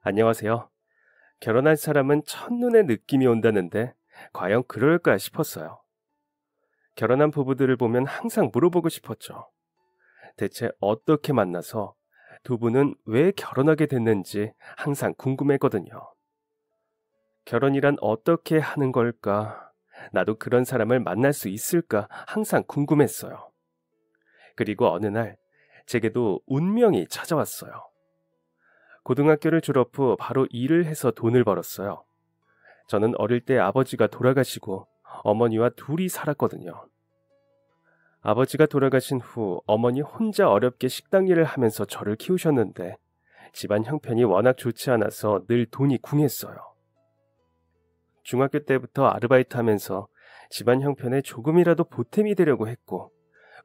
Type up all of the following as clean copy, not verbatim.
안녕하세요. 결혼한 사람은 첫눈에 느낌이 온다는데 과연 그럴까 싶었어요. 결혼한 부부들을 보면 항상 물어보고 싶었죠. 대체 어떻게 만나서 두 분은 왜 결혼하게 됐는지 항상 궁금했거든요. 결혼이란 어떻게 하는 걸까? 나도 그런 사람을 만날 수 있을까? 항상 궁금했어요. 그리고 어느 날 제게도 운명이 찾아왔어요. 고등학교를 졸업 후 바로 일을 해서 돈을 벌었어요. 저는 어릴 때 아버지가 돌아가시고 어머니와 둘이 살았거든요. 아버지가 돌아가신 후 어머니 혼자 어렵게 식당 일을 하면서 저를 키우셨는데 집안 형편이 워낙 좋지 않아서 늘 돈이 궁했어요. 중학교 때부터 아르바이트 하면서 집안 형편에 조금이라도 보탬이 되려고 했고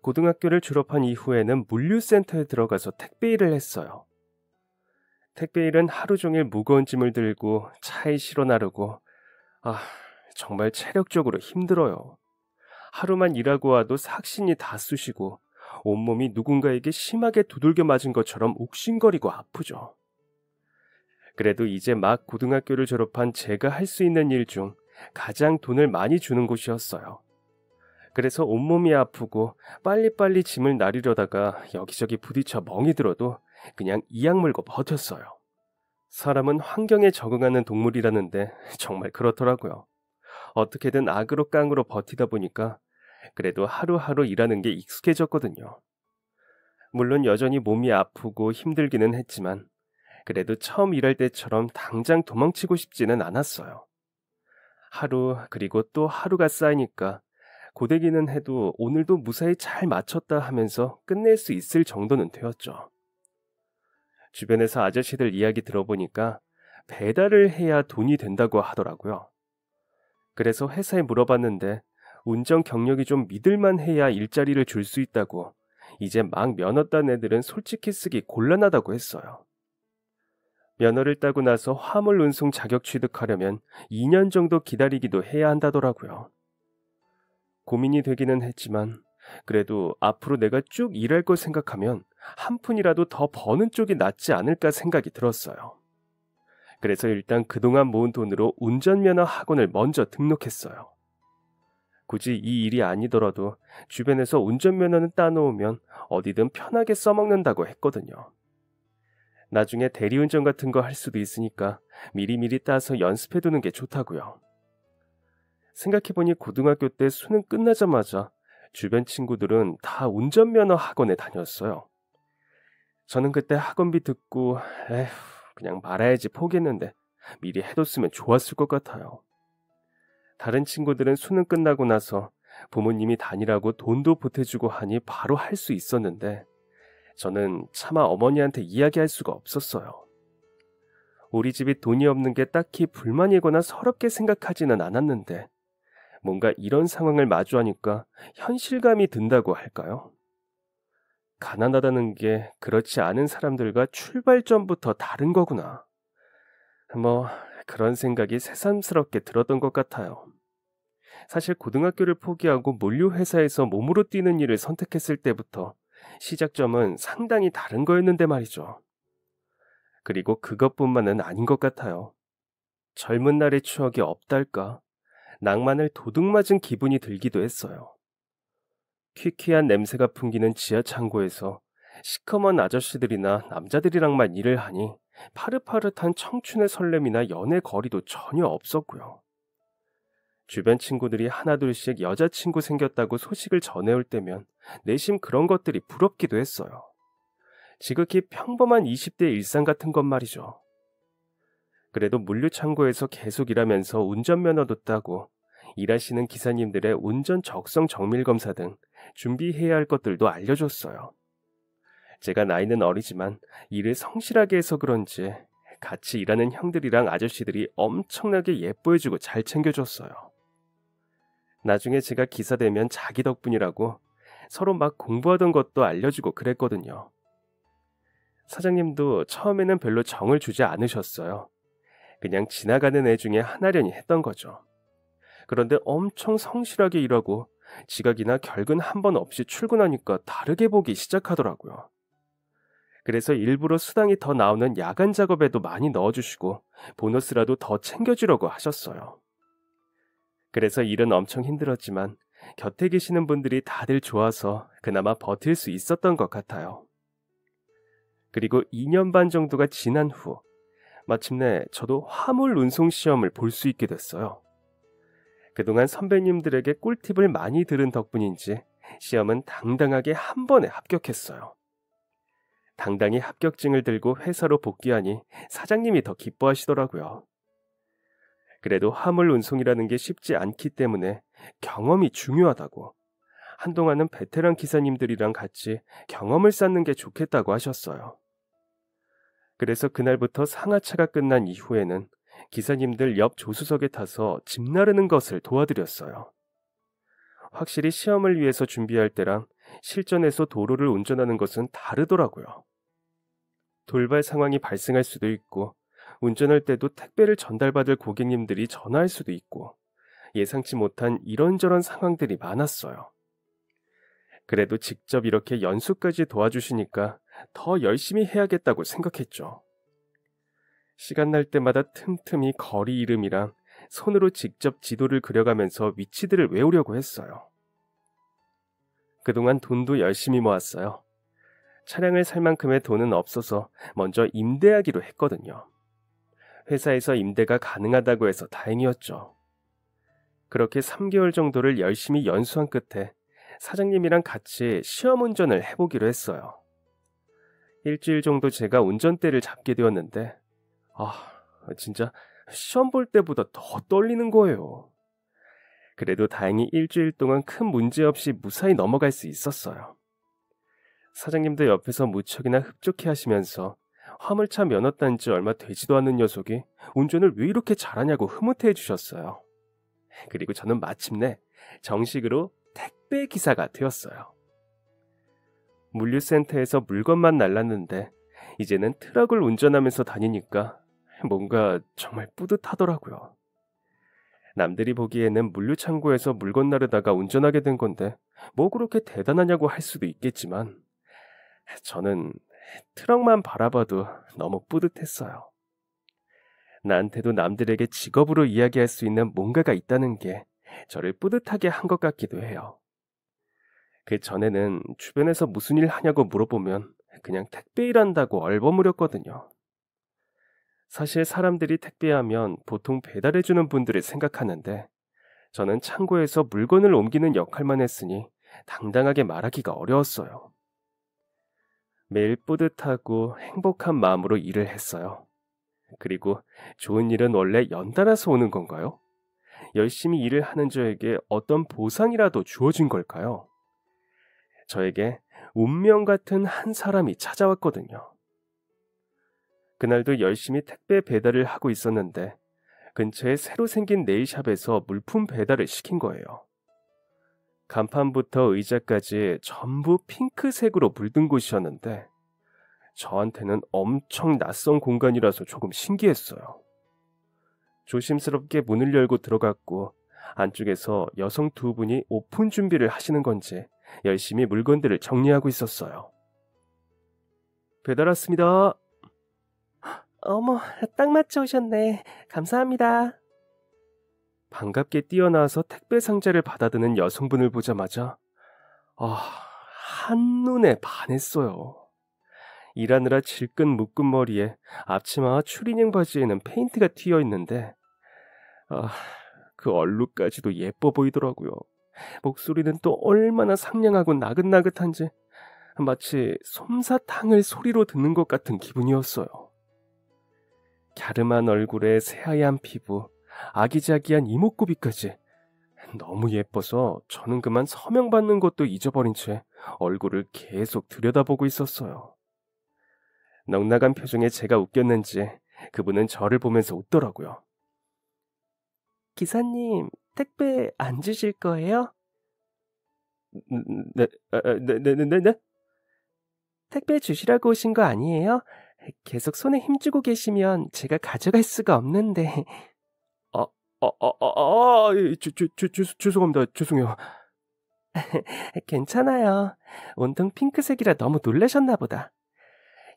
고등학교를 졸업한 이후에는 물류센터에 들어가서 택배 일을 했어요. 택배 일은 하루 종일 무거운 짐을 들고 차에 실어 나르고 아, 정말 체력적으로 힘들어요. 하루만 일하고 와도 삭신이 다 쑤시고 온몸이 누군가에게 심하게 두들겨 맞은 것처럼 욱신거리고 아프죠. 그래도 이제 막 고등학교를 졸업한 제가 할 수 있는 일 중 가장 돈을 많이 주는 곳이었어요. 그래서 온몸이 아프고 빨리빨리 짐을 나르려다가 여기저기 부딪혀 멍이 들어도 그냥 이악 물고 버텼어요. 사람은 환경에 적응하는 동물이라는데 정말 그렇더라고요. 어떻게든 악으로 깡으로 버티다 보니까 그래도 하루하루 일하는 게 익숙해졌거든요. 물론 여전히 몸이 아프고 힘들기는 했지만 그래도 처음 일할 때처럼 당장 도망치고 싶지는 않았어요. 하루 그리고 또 하루가 쌓이니까 고되기는 해도 오늘도 무사히 잘 마쳤다 하면서 끝낼 수 있을 정도는 되었죠. 주변에서 아저씨들 이야기 들어보니까 배달을 해야 돈이 된다고 하더라고요. 그래서 회사에 물어봤는데 운전 경력이 좀 믿을만 해야 일자리를 줄 수 있다고 이제 막 면허 딴 애들은 솔직히 쓰기 곤란하다고 했어요. 면허를 따고 나서 화물 운송 자격 취득하려면 2년 정도 기다리기도 해야 한다더라고요. 고민이 되기는 했지만 그래도 앞으로 내가 쭉 일할 걸 생각하면 한 푼이라도 더 버는 쪽이 낫지 않을까 생각이 들었어요. 그래서 일단 그동안 모은 돈으로 운전면허 학원을 먼저 등록했어요. 굳이 이 일이 아니더라도 주변에서 운전면허는 따놓으면 어디든 편하게 써먹는다고 했거든요. 나중에 대리운전 같은 거 할 수도 있으니까 미리미리 따서 연습해두는 게 좋다고요. 생각해보니 고등학교 때 수능 끝나자마자 주변 친구들은 다 운전면허 학원에 다녔어요. 저는 그때 학원비 듣고 에휴 그냥 말아야지 포기했는데 미리 해뒀으면 좋았을 것 같아요. 다른 친구들은 수능 끝나고 나서 부모님이 다니라고 돈도 보태주고 하니 바로 할 수 있었는데 저는 차마 어머니한테 이야기할 수가 없었어요. 우리 집이 돈이 없는 게 딱히 불만이거나 서럽게 생각하지는 않았는데 뭔가 이런 상황을 마주하니까 현실감이 든다고 할까요? 가난하다는 게 그렇지 않은 사람들과 출발점부터 다른 거구나. 뭐 그런 생각이 새삼스럽게 들었던 것 같아요. 사실 고등학교를 포기하고 물류회사에서 몸으로 뛰는 일을 선택했을 때부터 시작점은 상당히 다른 거였는데 말이죠. 그리고 그것뿐만은 아닌 것 같아요. 젊은 날의 추억이 없달까? 낭만을 도둑맞은 기분이 들기도 했어요. 퀴퀴한 냄새가 풍기는 지하 창고에서 시커먼 아저씨들이나 남자들이랑만 일을 하니 파릇파릇한 청춘의 설렘이나 연애 거리도 전혀 없었고요. 주변 친구들이 하나둘씩 여자친구 생겼다고 소식을 전해올 때면 내심 그런 것들이 부럽기도 했어요. 지극히 평범한 20대 일상 같은 것 말이죠. 그래도 물류창고에서 계속 일하면서 운전면허도 따고 일하시는 기사님들의 운전 적성 정밀 검사 등 준비해야 할 것들도 알려줬어요. 제가 나이는 어리지만 일을 성실하게 해서 그런지 같이 일하는 형들이랑 아저씨들이 엄청나게 예뻐해주고 잘 챙겨줬어요. 나중에 제가 기사 되면 자기 덕분이라고 서로 막 공부하던 것도 알려주고 그랬거든요. 사장님도 처음에는 별로 정을 주지 않으셨어요. 그냥 지나가는 애 중에 하나려니 했던 거죠. 그런데 엄청 성실하게 일하고 지각이나 결근 한 번 없이 출근하니까 다르게 보기 시작하더라고요. 그래서 일부러 수당이 더 나오는 야간 작업에도 많이 넣어주시고 보너스라도 더 챙겨주려고 하셨어요. 그래서 일은 엄청 힘들었지만 곁에 계시는 분들이 다들 좋아서 그나마 버틸 수 있었던 것 같아요. 그리고 2년 반 정도가 지난 후 마침내 저도 화물 운송 시험을 볼 수 있게 됐어요. 그동안 선배님들에게 꿀팁을 많이 들은 덕분인지 시험은 당당하게 한 번에 합격했어요. 당당히 합격증을 들고 회사로 복귀하니 사장님이 더 기뻐하시더라고요. 그래도 화물 운송이라는 게 쉽지 않기 때문에 경험이 중요하다고, 한동안은 베테랑 기사님들이랑 같이 경험을 쌓는 게 좋겠다고 하셨어요. 그래서 그날부터 상하차가 끝난 이후에는 기사님들 옆 조수석에 타서 짐 나르는 것을 도와드렸어요. 확실히 시험을 위해서 준비할 때랑 실전에서 도로를 운전하는 것은 다르더라고요. 돌발 상황이 발생할 수도 있고, 운전할 때도 택배를 전달받을 고객님들이 전화할 수도 있고, 예상치 못한 이런저런 상황들이 많았어요. 그래도 직접 이렇게 연수까지 도와주시니까 더 열심히 해야겠다고 생각했죠. 시간 날 때마다 틈틈이 거리 이름이랑 손으로 직접 지도를 그려가면서 위치들을 외우려고 했어요. 그동안 돈도 열심히 모았어요. 차량을 살 만큼의 돈은 없어서 먼저 임대하기로 했거든요. 회사에서 임대가 가능하다고 해서 다행이었죠. 그렇게 3개월 정도를 열심히 연수한 끝에 사장님이랑 같이 시험 운전을 해보기로 했어요. 일주일 정도 제가 운전대를 잡게 되었는데 진짜 시험 볼 때보다 더 떨리는 거예요. 그래도 다행히 일주일 동안 큰 문제 없이 무사히 넘어갈 수 있었어요. 사장님도 옆에서 무척이나 흡족해 하시면서 화물차 면허 딴 지 얼마 되지도 않는 녀석이 운전을 왜 이렇게 잘하냐고 흐뭇해 주셨어요. 그리고 저는 마침내 정식으로 택배 기사가 되었어요. 물류센터에서 물건만 날랐는데 이제는 트럭을 운전하면서 다니니까 뭔가 정말 뿌듯하더라고요. 남들이 보기에는 물류창고에서 물건 나르다가 운전하게 된 건데 뭐 그렇게 대단하냐고 할 수도 있겠지만 저는 트럭만 바라봐도 너무 뿌듯했어요. 나한테도 남들에게 직업으로 이야기할 수 있는 뭔가가 있다는 게 저를 뿌듯하게 한 것 같기도 해요. 그 전에는 주변에서 무슨 일 하냐고 물어보면 그냥 택배 일한다고 얼버무렸거든요. 사실 사람들이 택배하면 보통 배달해주는 분들을 생각하는데 저는 창고에서 물건을 옮기는 역할만 했으니 당당하게 말하기가 어려웠어요. 매일 뿌듯하고 행복한 마음으로 일을 했어요. 그리고 좋은 일은 원래 연달아서 오는 건가요? 열심히 일을 하는 저에게 어떤 보상이라도 주어진 걸까요? 저에게 운명 같은 한 사람이 찾아왔거든요. 그날도 열심히 택배 배달을 하고 있었는데 근처에 새로 생긴 네일샵에서 물품 배달을 시킨 거예요. 간판부터 의자까지 전부 핑크색으로 물든 곳이었는데 저한테는 엄청 낯선 공간이라서 조금 신기했어요. 조심스럽게 문을 열고 들어갔고 안쪽에서 여성 두 분이 오픈 준비를 하시는 건지 열심히 물건들을 정리하고 있었어요. 배달 왔습니다. 어머, 딱 맞춰 오셨네. 감사합니다. 반갑게 뛰어나와서 택배 상자를 받아드는 여성분을 보자마자 한눈에 반했어요. 일하느라 질끈 묶은 머리에 앞치마와 추리닝 바지에는 페인트가 튀어 있는데 그 얼룩까지도 예뻐 보이더라고요. 목소리는 또 얼마나 상냥하고 나긋나긋한지 마치 솜사탕을 소리로 듣는 것 같은 기분이었어요. 갸름한 얼굴에 새하얀 피부, 아기자기한 이목구비까지 너무 예뻐서 저는 그만 서명받는 것도 잊어버린 채 얼굴을 계속 들여다보고 있었어요. 넉나간 표정에 제가 웃겼는지 그분은 저를 보면서 웃더라고요. 기사님, 택배 안 주실 거예요? 네? 택배 주시라고 오신 거 아니에요? 계속 손에 힘주고 계시면 제가 가져갈 수가 없는데. 죄송합니다. 죄송해요. 괜찮아요. 온통 핑크색이라 너무 놀라셨나 보다.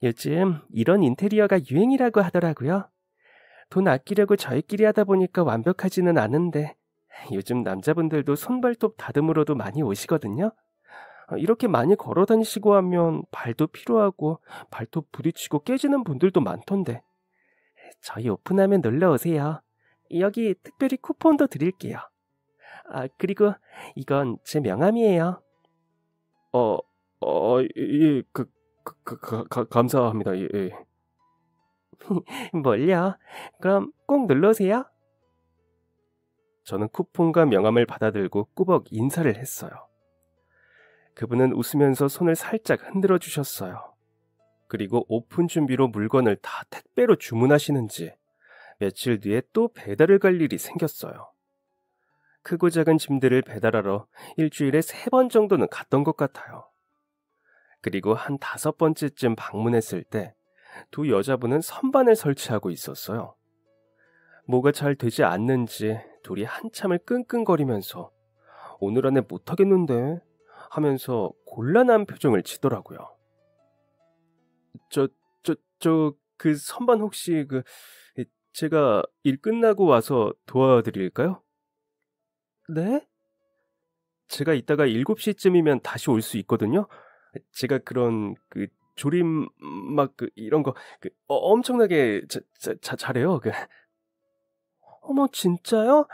요즘 이런 인테리어가 유행이라고 하더라고요. 돈 아끼려고 저희끼리 하다 보니까 완벽하지는 않은데 요즘 남자분들도 손발톱 다듬으러도 많이 오시거든요. 이렇게 많이 걸어 다니시고 하면 발도 피로하고 발톱 부딪히고 깨지는 분들도 많던데 저희 오픈하면 놀러 오세요. 여기 특별히 쿠폰도 드릴게요. 그리고 이건 제 명함이에요. 어, 예, 감사합니다. 예, 예. 뭘요? 그럼 꼭 놀러 오세요. 저는 쿠폰과 명함을 받아들고 꾸벅 인사를 했어요. 그분은 웃으면서 손을 살짝 흔들어 주셨어요. 그리고 오픈 준비로 물건을 다 택배로 주문하시는지 며칠 뒤에 또 배달을 갈 일이 생겼어요. 크고 작은 짐들을 배달하러 일주일에 3번 정도는 갔던 것 같아요. 그리고 한 5번째쯤 방문했을 때 두 여자분은 선반을 설치하고 있었어요. 뭐가 잘 되지 않는지 둘이 한참을 끙끙거리면서 오늘 안에 못하겠는데 하면서 곤란한 표정을 지더라고요. 그 선반 혹시 제가 일 끝나고 와서 도와드릴까요? 네? 제가 이따가 7시쯤이면 다시 올 수 있거든요. 제가 그런 조림 막 이런 거 엄청나게 잘해요. 어머, 진짜요?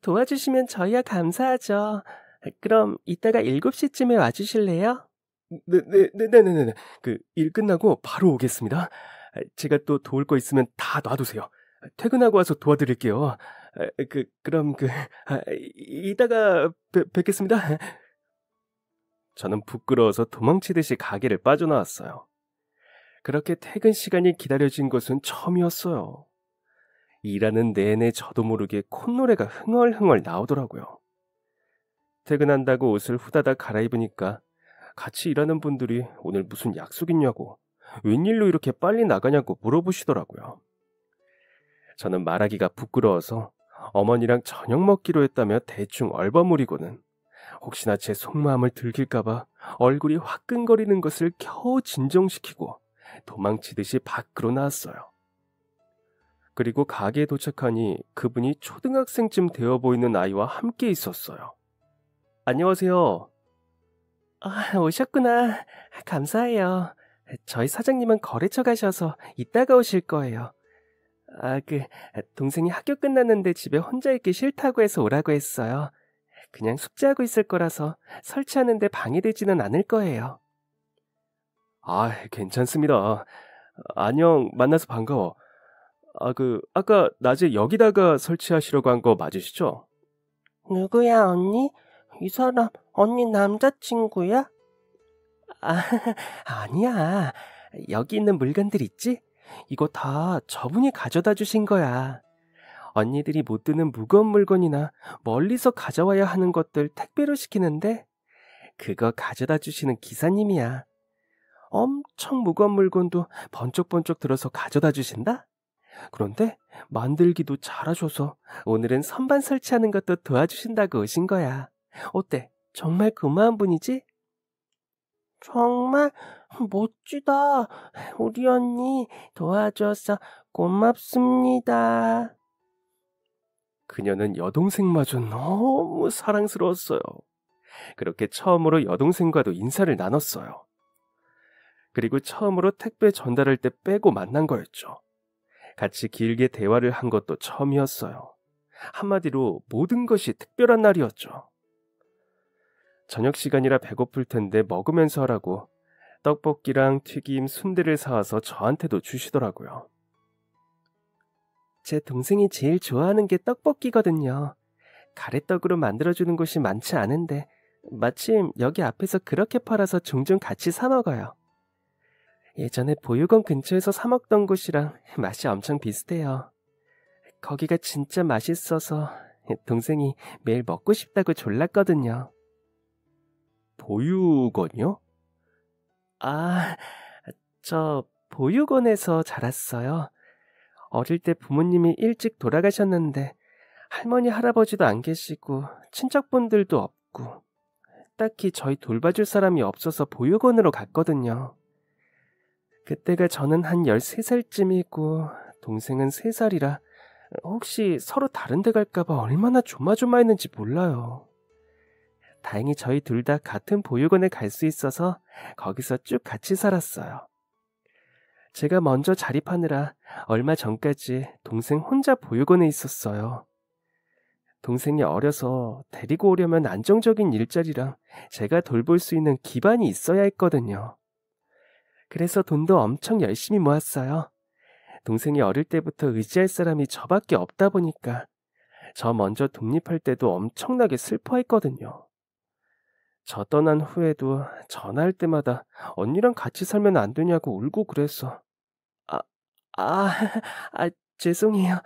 도와주시면 저희야 감사하죠. 그럼 이따가 7시쯤에 와주실래요? 네네네네네. 일 끝나고 바로 오겠습니다. 제가 또 도울 거 있으면 다 놔두세요. 퇴근하고 와서 도와드릴게요. 그럼 이따가 뵙겠습니다. 저는 부끄러워서 도망치듯이 가게를 빠져나왔어요. 그렇게 퇴근 시간이 기다려진 것은 처음이었어요. 일하는 내내 저도 모르게 콧노래가 흥얼흥얼 나오더라고요. 퇴근한다고 옷을 후다닥 갈아입으니까 같이 일하는 분들이 오늘 무슨 약속 있냐고, 웬일로 이렇게 빨리 나가냐고 물어보시더라고요. 저는 말하기가 부끄러워서 어머니랑 저녁 먹기로 했다며 대충 얼버무리고는 혹시나 제 속마음을 들킬까봐 얼굴이 화끈거리는 것을 겨우 진정시키고 도망치듯이 밖으로 나왔어요. 그리고 가게에 도착하니 그분이 초등학생쯤 되어 보이는 아이와 함께 있었어요. 안녕하세요. 오셨구나. 감사해요. 저희 사장님은 거래처 가셔서 이따가 오실 거예요. 동생이 학교 끝났는데 집에 혼자 있기 싫다고 해서 오라고 했어요. 그냥 숙제하고 있을 거라서 설치하는데 방해되지는 않을 거예요. 괜찮습니다. 안녕, 만나서 반가워. 아까 낮에 여기다가 설치하시려고 한 거 맞으시죠? 누구야, 언니? 이 사람 언니 남자친구야? 아니야. 여기 있는 물건들 있지? 이거 다 저분이 가져다 주신 거야. 언니들이 못 드는 무거운 물건이나 멀리서 가져와야 하는 것들 택배로 시키는데 그거 가져다 주시는 기사님이야. 엄청 무거운 물건도 번쩍번쩍 들어서 가져다 주신다? 그런데 만들기도 잘하셔서 오늘은 선반 설치하는 것도 도와주신다고 오신 거야. 어때? 정말 고마운 분이지? 정말 멋지다. 우리 언니 도와줘서 고맙습니다. 그녀는 여동생마저 너무 사랑스러웠어요. 그렇게 처음으로 여동생과도 인사를 나눴어요. 그리고 처음으로 택배 전달할 때 빼고 만난 거였죠. 같이 길게 대화를 한 것도 처음이었어요. 한마디로 모든 것이 특별한 날이었죠. 저녁 시간이라 배고플 텐데 먹으면서 하라고 떡볶이랑 튀김, 순대를 사와서 저한테도 주시더라고요. 제 동생이 제일 좋아하는 게 떡볶이거든요. 가래떡으로 만들어주는 곳이 많지 않은데 마침 여기 앞에서 그렇게 팔아서 종종 같이 사 먹어요. 예전에 보육원 근처에서 사 먹던 곳이랑 맛이 엄청 비슷해요. 거기가 진짜 맛있어서 동생이 매일 먹고 싶다고 졸랐거든요. 보육원이요? 저 보육원에서 자랐어요. 어릴 때 부모님이 일찍 돌아가셨는데 할머니, 할아버지도 안 계시고 친척분들도 없고 딱히 저희 돌봐줄 사람이 없어서 보육원으로 갔거든요. 그때가 저는 한 13살쯤이고 동생은 3살이라 혹시 서로 다른 데 갈까봐 얼마나 조마조마했는지 몰라요. 다행히 저희 둘 다 같은 보육원에 갈 수 있어서 거기서 쭉 같이 살았어요. 제가 먼저 자립하느라 얼마 전까지 동생 혼자 보육원에 있었어요. 동생이 어려서 데리고 오려면 안정적인 일자리랑 제가 돌볼 수 있는 기반이 있어야 했거든요. 그래서 돈도 엄청 열심히 모았어요. 동생이 어릴 때부터 의지할 사람이 저밖에 없다 보니까 저 먼저 독립할 때도 엄청나게 슬퍼했거든요. 저 떠난 후에도 전화할 때마다 언니랑 같이 살면 안 되냐고 울고 그래서 아, 아, 죄송해요.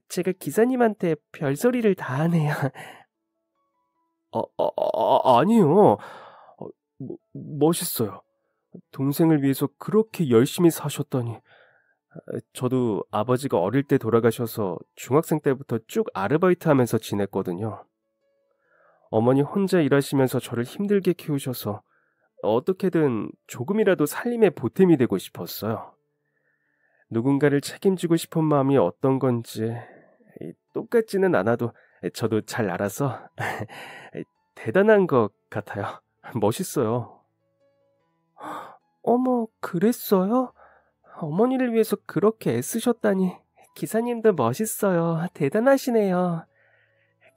제가 기사님한테 별소리를 다 하네요. 아니요. 멋있어요. 동생을 위해서 그렇게 열심히 사셨다니. 저도 아버지가 어릴 때 돌아가셔서 중학생 때부터 쭉 아르바이트 하면서 지냈거든요. 어머니 혼자 일하시면서 저를 힘들게 키우셔서 어떻게든 조금이라도 살림의 보탬이 되고 싶었어요. 누군가를 책임지고 싶은 마음이 어떤 건지 똑같지는 않아도 저도 잘 알아서 대단한 것 같아요. 멋있어요. 어머, 그랬어요? 어머니를 위해서 그렇게 애쓰셨다니. 기사님도 멋있어요. 대단하시네요.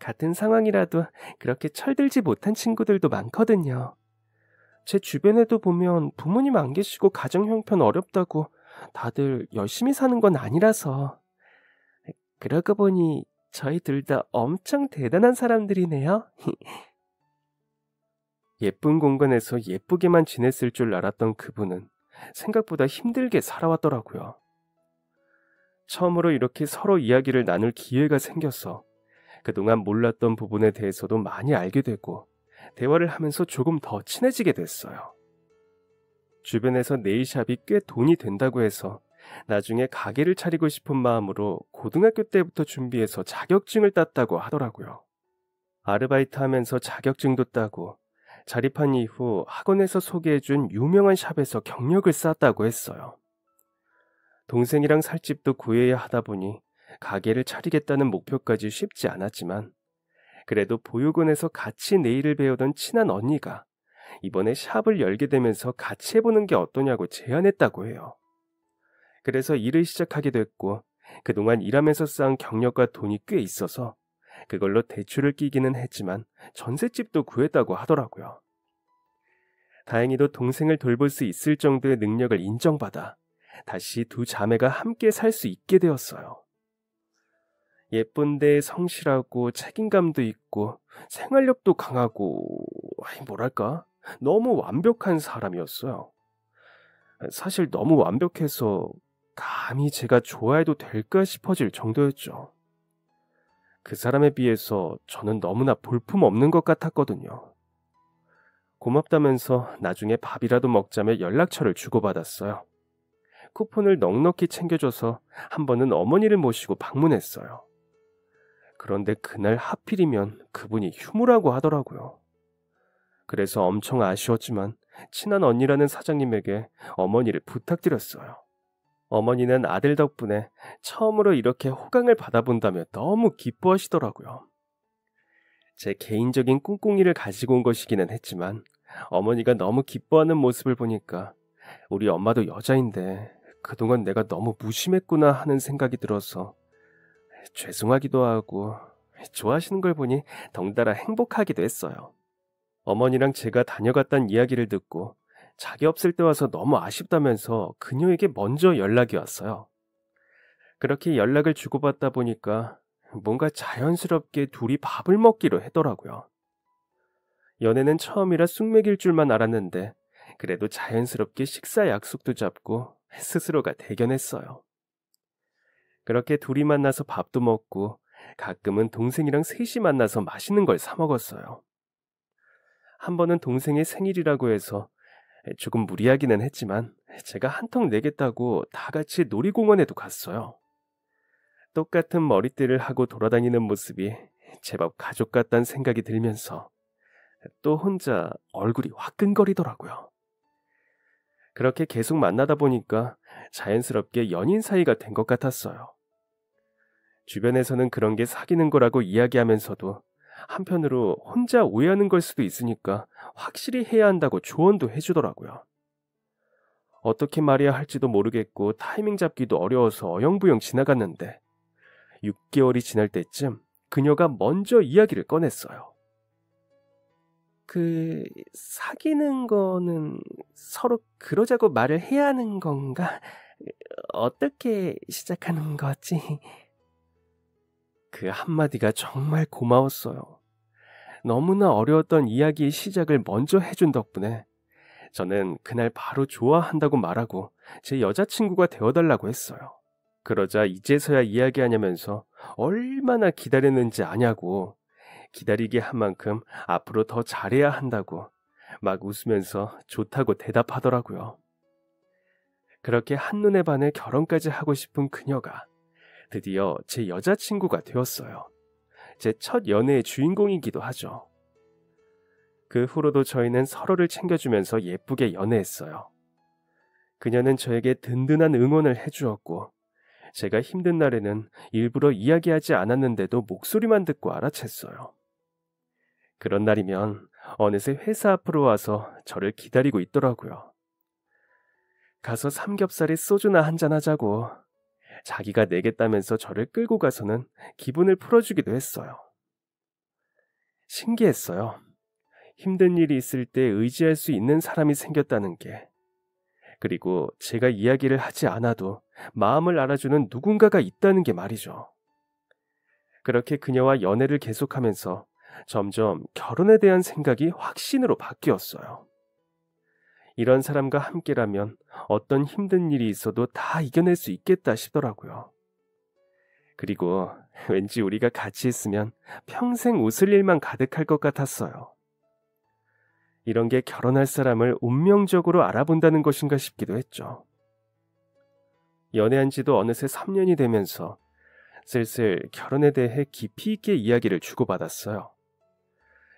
같은 상황이라도 그렇게 철들지 못한 친구들도 많거든요. 제 주변에도 보면 부모님 안 계시고 가정 형편 어렵다고 다들 열심히 사는 건 아니라서. 그러고 보니 저희 둘 다 엄청 대단한 사람들이네요. 예쁜 공간에서 예쁘게만 지냈을 줄 알았던 그분은 생각보다 힘들게 살아왔더라고요. 처음으로 이렇게 서로 이야기를 나눌 기회가 생겨서 그동안 몰랐던 부분에 대해서도 많이 알게 되고 대화를 하면서 조금 더 친해지게 됐어요. 주변에서 네일샵이 꽤 돈이 된다고 해서 나중에 가게를 차리고 싶은 마음으로 고등학교 때부터 준비해서 자격증을 땄다고 하더라고요. 아르바이트 하면서 자격증도 따고 자립한 이후 학원에서 소개해준 유명한 샵에서 경력을 쌓았다고 했어요. 동생이랑 살 집도 구해야 하다 보니 가게를 차리겠다는 목표까지 쉽지 않았지만 그래도 보육원에서 같이 네일을 배우던 친한 언니가 이번에 샵을 열게 되면서 같이 해보는 게 어떠냐고 제안했다고 해요. 그래서 일을 시작하게 됐고 그동안 일하면서 쌓은 경력과 돈이 꽤 있어서 그걸로 대출을 끼기는 했지만 전셋집도 구했다고 하더라고요. 다행히도 동생을 돌볼 수 있을 정도의 능력을 인정받아 다시 두 자매가 함께 살 수 있게 되었어요. 예쁜데 성실하고 책임감도 있고 생활력도 강하고 뭐랄까 너무 완벽한 사람이었어요. 사실 너무 완벽해서 감히 제가 좋아해도 될까 싶어질 정도였죠. 그 사람에 비해서 저는 너무나 볼품없는 것 같았거든요. 고맙다면서 나중에 밥이라도 먹자며 연락처를 주고받았어요. 쿠폰을 넉넉히 챙겨줘서 한 번은 어머니를 모시고 방문했어요. 그런데 그날 하필이면 그분이 휴무라고 하더라고요. 그래서 엄청 아쉬웠지만 친한 언니라는 사장님에게 어머니를 부탁드렸어요. 어머니는 아들 덕분에 처음으로 이렇게 호강을 받아본다며 너무 기뻐하시더라고요. 제 개인적인 꿍꿍이를 가지고 온 것이기는 했지만 어머니가 너무 기뻐하는 모습을 보니까 우리 엄마도 여자인데 그동안 내가 너무 무심했구나 하는 생각이 들어서 죄송하기도 하고 좋아하시는 걸 보니 덩달아 행복하기도 했어요. 어머니랑 제가 다녀갔단 이야기를 듣고 자기 없을 때 와서 너무 아쉽다면서 그녀에게 먼저 연락이 왔어요. 그렇게 연락을 주고받다 보니까 뭔가 자연스럽게 둘이 밥을 먹기로 했더라고요. 연애는 처음이라 쑥맥일 줄만 알았는데 그래도 자연스럽게 식사 약속도 잡고 스스로가 대견했어요. 그렇게 둘이 만나서 밥도 먹고 가끔은 동생이랑 셋이 만나서 맛있는 걸 사 먹었어요. 한 번은 동생의 생일이라고 해서 조금 무리하기는 했지만 제가 한턱 내겠다고 다 같이 놀이공원에도 갔어요. 똑같은 머리띠를 하고 돌아다니는 모습이 제법 가족 같다는 생각이 들면서 또 혼자 얼굴이 화끈거리더라고요. 그렇게 계속 만나다 보니까 자연스럽게 연인 사이가 된 것 같았어요. 주변에서는 그런 게 사귀는 거라고 이야기하면서도 한편으로 혼자 오해하는 걸 수도 있으니까 확실히 해야 한다고 조언도 해주더라고요. 어떻게 말해야 할지도 모르겠고 타이밍 잡기도 어려워서 어영부영 지나갔는데 6개월이 지날 때쯤 그녀가 먼저 이야기를 꺼냈어요. 사귀는 거는 서로 그러자고 말을 해야 하는 건가? 어떻게 시작하는 거지? 그 한마디가 정말 고마웠어요. 너무나 어려웠던 이야기의 시작을 먼저 해준 덕분에 저는 그날 바로 좋아한다고 말하고 제 여자친구가 되어달라고 했어요. 그러자 이제서야 이야기하냐면서 얼마나 기다렸는지 아냐고, 기다리게 한 만큼 앞으로 더 잘해야 한다고 막 웃으면서 좋다고 대답하더라고요. 그렇게 한눈에 반해 결혼까지 하고 싶은 그녀가 드디어 제 여자친구가 되었어요. 제 첫 연애의 주인공이기도 하죠. 그 후로도 저희는 서로를 챙겨주면서 예쁘게 연애했어요. 그녀는 저에게 든든한 응원을 해주었고 제가 힘든 날에는 일부러 이야기하지 않았는데도 목소리만 듣고 알아챘어요. 그런 날이면 어느새 회사 앞으로 와서 저를 기다리고 있더라고요. 가서 삼겹살에 소주나 한잔 하자고 자기가 내겠다면서 저를 끌고 가서는 기분을 풀어주기도 했어요. 신기했어요. 힘든 일이 있을 때 의지할 수 있는 사람이 생겼다는 게. 그리고 제가 이야기를 하지 않아도 마음을 알아주는 누군가가 있다는 게 말이죠. 그렇게 그녀와 연애를 계속하면서 점점 결혼에 대한 생각이 확신으로 바뀌었어요. 이런 사람과 함께라면 어떤 힘든 일이 있어도 다 이겨낼 수 있겠다 싶더라고요. 그리고 왠지 우리가 같이 있으면 평생 웃을 일만 가득할 것 같았어요. 이런 게 결혼할 사람을 운명적으로 알아본다는 것인가 싶기도 했죠. 연애한 지도 어느새 3년이 되면서 슬슬 결혼에 대해 깊이 있게 이야기를 주고받았어요.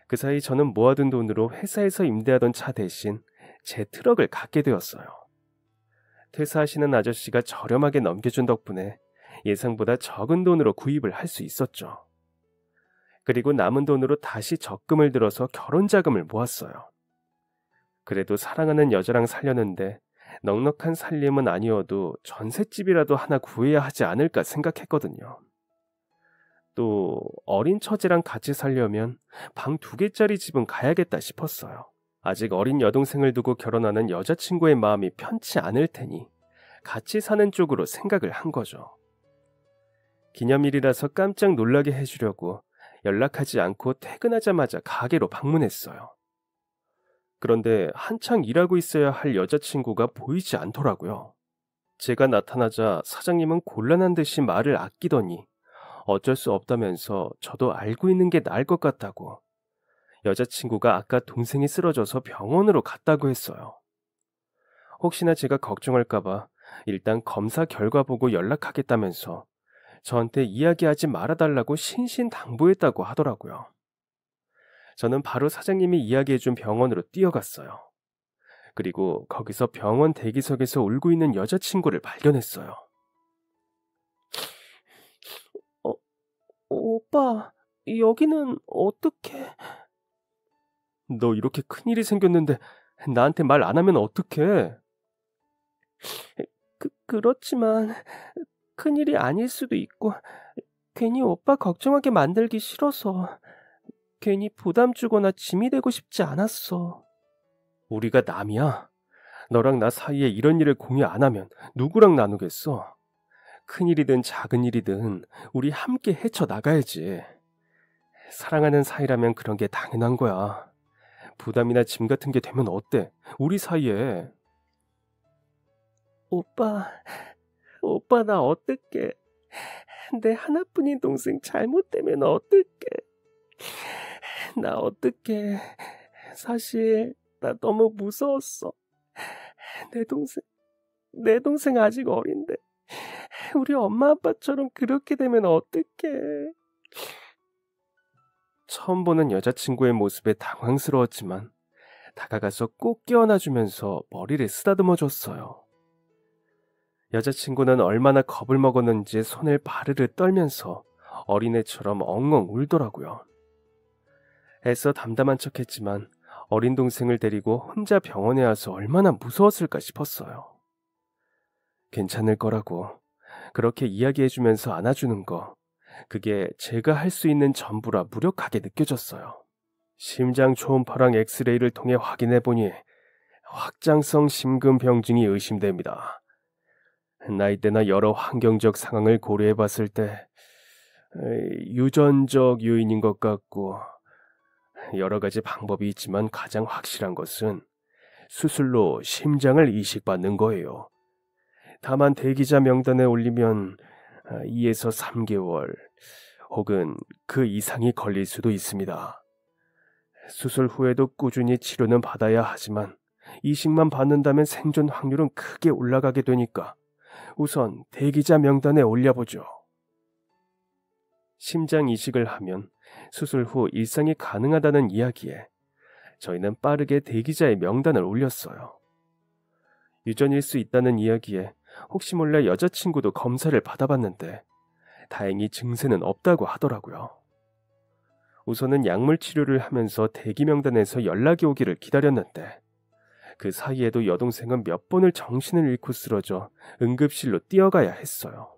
그 사이 저는 모아둔 돈으로 회사에서 임대하던 차 대신 제 트럭을 갖게 되었어요. 퇴사하시는 아저씨가 저렴하게 넘겨준 덕분에 예상보다 적은 돈으로 구입을 할 수 있었죠. 그리고 남은 돈으로 다시 적금을 들어서 결혼 자금을 모았어요. 그래도 사랑하는 여자랑 살려는데 넉넉한 살림은 아니어도 전셋집이라도 하나 구해야 하지 않을까 생각했거든요. 또 어린 처제랑 같이 살려면 방 2개짜리 집은 가야겠다 싶었어요. 아직 어린 여동생을 두고 결혼하는 여자친구의 마음이 편치 않을 테니 같이 사는 쪽으로 생각을 한 거죠. 기념일이라서 깜짝 놀라게 해주려고 연락하지 않고 퇴근하자마자 가게로 방문했어요. 그런데 한창 일하고 있어야 할 여자친구가 보이지 않더라고요. 제가 나타나자 사장님은 곤란한 듯이 말을 아끼더니 어쩔 수 없다면서 저도 알고 있는 게 나을 것 같다고, 여자친구가 아까 동생이 쓰러져서 병원으로 갔다고 했어요. 혹시나 제가 걱정할까봐 일단 검사 결과 보고 연락하겠다면서 저한테 이야기하지 말아달라고 신신당부했다고 하더라고요. 저는 바로 사장님이 이야기해준 병원으로 뛰어갔어요. 그리고 거기서 병원 대기석에서 울고 있는 여자친구를 발견했어요. 오빠, 여기는 어떻게... 너 이렇게 큰일이 생겼는데 나한테 말 안 하면 어떡해? 그렇지만 큰일이 아닐 수도 있고 괜히 오빠 걱정하게 만들기 싫어서, 괜히 부담 주거나 짐이 되고 싶지 않았어. 우리가 남이야? 너랑 나 사이에 이런 일을 공유 안 하면 누구랑 나누겠어? 큰일이든 작은 일이든 우리 함께 헤쳐나가야지. 사랑하는 사이라면 그런 게 당연한 거야. 부담이나 짐 같은 게 되면 어때? 우리 사이에. 오빠 나 어떡해. 내 하나뿐인 동생 잘못되면 어떡해. 나 어떡해. 사실 나 너무 무서웠어. 내 동생 아직 어린데 우리 엄마 아빠처럼 그렇게 되면 어떡해. 처음 보는 여자친구의 모습에 당황스러웠지만 다가가서 꼭 껴안아주면서 머리를 쓰다듬어 줬어요. 여자친구는 얼마나 겁을 먹었는지 손을 바르르 떨면서 어린애처럼 엉엉 울더라고요. 애써 담담한 척했지만 어린 동생을 데리고 혼자 병원에 와서 얼마나 무서웠을까 싶었어요. 괜찮을 거라고 그렇게 이야기해주면서 안아주는 거, 그게 제가 할 수 있는 전부라 무력하게 느껴졌어요. 심장 초음파랑 엑스레이를 통해 확인해보니 확장성 심근병증이 의심됩니다. 나이대나 여러 환경적 상황을 고려해봤을 때 유전적 요인인 것 같고, 여러 가지 방법이 있지만 가장 확실한 것은 수술로 심장을 이식받는 거예요. 다만 대기자 명단에 올리면 2에서 3개월 혹은 그 이상이 걸릴 수도 있습니다. 수술 후에도 꾸준히 치료는 받아야 하지만 이식만 받는다면 생존 확률은 크게 올라가게 되니까 우선 대기자 명단에 올려보죠. 심장 이식을 하면 수술 후 일상이 가능하다는 이야기에 저희는 빠르게 대기자의 명단을 올렸어요. 유전일 수 있다는 이야기에 혹시 몰라 여자친구도 검사를 받아봤는데 다행히 증세는 없다고 하더라고요. 우선은 약물 치료를 하면서 대기 명단에서 연락이 오기를 기다렸는데 그 사이에도 여동생은 몇 번을 정신을 잃고 쓰러져 응급실로 뛰어가야 했어요.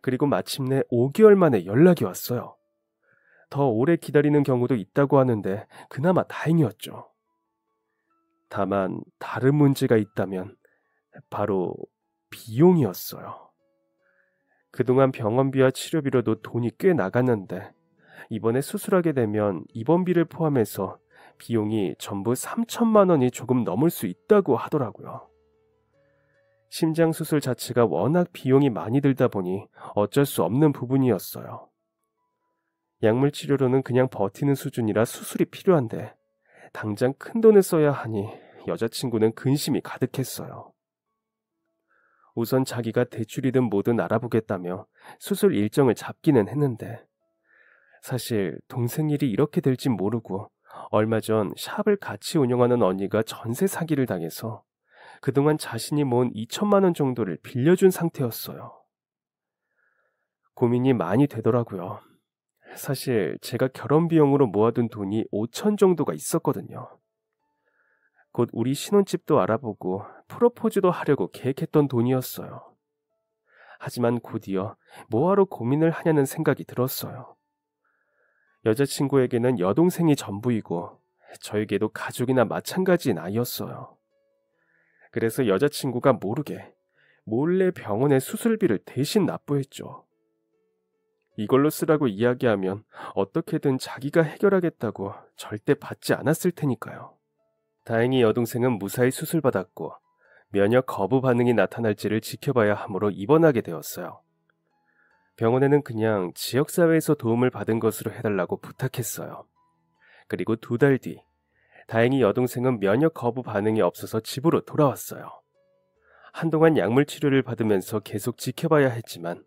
그리고 마침내 5개월 만에 연락이 왔어요. 더 오래 기다리는 경우도 있다고 하는데 그나마 다행이었죠. 다만 다른 문제가 있다면 바로 비용이었어요. 그동안 병원비와 치료비로도 돈이 꽤 나갔는데 이번에 수술하게 되면 입원비를 포함해서 비용이 전부 3천만 원이 조금 넘을 수 있다고 하더라고요. 심장 수술 자체가 워낙 비용이 많이 들다 보니 어쩔 수 없는 부분이었어요. 약물 치료로는 그냥 버티는 수준이라 수술이 필요한데 당장 큰 돈을 써야 하니 여자친구는 근심이 가득했어요. 우선 자기가 대출이든 뭐든 알아보겠다며 수술 일정을 잡기는 했는데 사실 동생 일이 이렇게 될진 모르고 얼마 전 샵을 같이 운영하는 언니가 전세 사기를 당해서 그동안 자신이 모은 2천만 원 정도를 빌려준 상태였어요. 고민이 많이 되더라고요. 사실 제가 결혼 비용으로 모아둔 돈이 5천 정도가 있었거든요. 곧 우리 신혼집도 알아보고 프로포즈도 하려고 계획했던 돈이었어요. 하지만 곧이어 뭐하러 고민을 하냐는 생각이 들었어요. 여자친구에게는 여동생이 전부이고 저에게도 가족이나 마찬가지인 아이였어요. 그래서 여자친구가 모르게 몰래 병원에 수술비를 대신 납부했죠. 이걸로 쓰라고 이야기하면 어떻게든 자기가 해결하겠다고 절대 받지 않았을 테니까요. 다행히 여동생은 무사히 수술받았고 면역 거부 반응이 나타날지를 지켜봐야 하므로 입원하게 되었어요. 병원에는 그냥 지역사회에서 도움을 받은 것으로 해달라고 부탁했어요. 그리고 2달 뒤, 다행히 여동생은 면역 거부 반응이 없어서 집으로 돌아왔어요. 한동안 약물 치료를 받으면서 계속 지켜봐야 했지만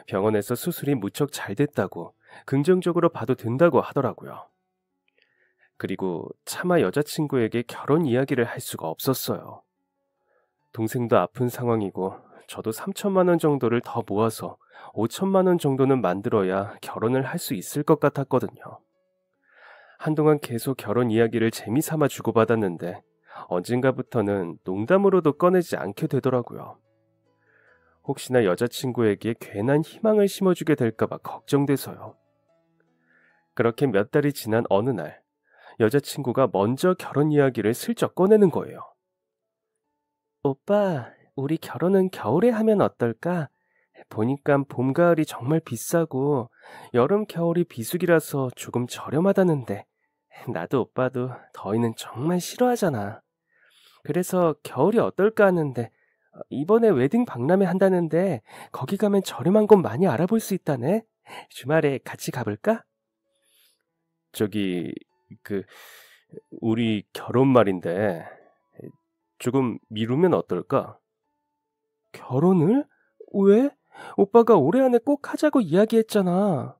병원에서 수술이 무척 잘 됐다고 긍정적으로 봐도 된다고 하더라고요. 그리고 차마 여자친구에게 결혼 이야기를 할 수가 없었어요. 동생도 아픈 상황이고 저도 3천만 원 정도를 더 모아서 5천만 원 정도는 만들어야 결혼을 할 수 있을 것 같았거든요. 한동안 계속 결혼 이야기를 재미삼아 주고받았는데 언젠가부터는 농담으로도 꺼내지 않게 되더라고요. 혹시나 여자친구에게 괜한 희망을 심어주게 될까봐 걱정돼서요. 그렇게 몇 달이 지난 어느 날 여자친구가 먼저 결혼 이야기를 슬쩍 꺼내는 거예요. 오빠, 우리 결혼은 겨울에 하면 어떨까? 보니까 봄, 가을이 정말 비싸고 여름, 겨울이 비수기라서 조금 저렴하다는데 나도 오빠도 더위는 정말 싫어하잖아. 그래서 겨울이 어떨까 하는데 이번에 웨딩 박람회 한다는데 거기 가면 저렴한 곳 많이 알아볼 수 있다네. 주말에 같이 가볼까? 저기 우리 결혼 말인데 조금 미루면 어떨까? 결혼을? 왜? 오빠가 올해 안에 꼭 하자고 이야기했잖아.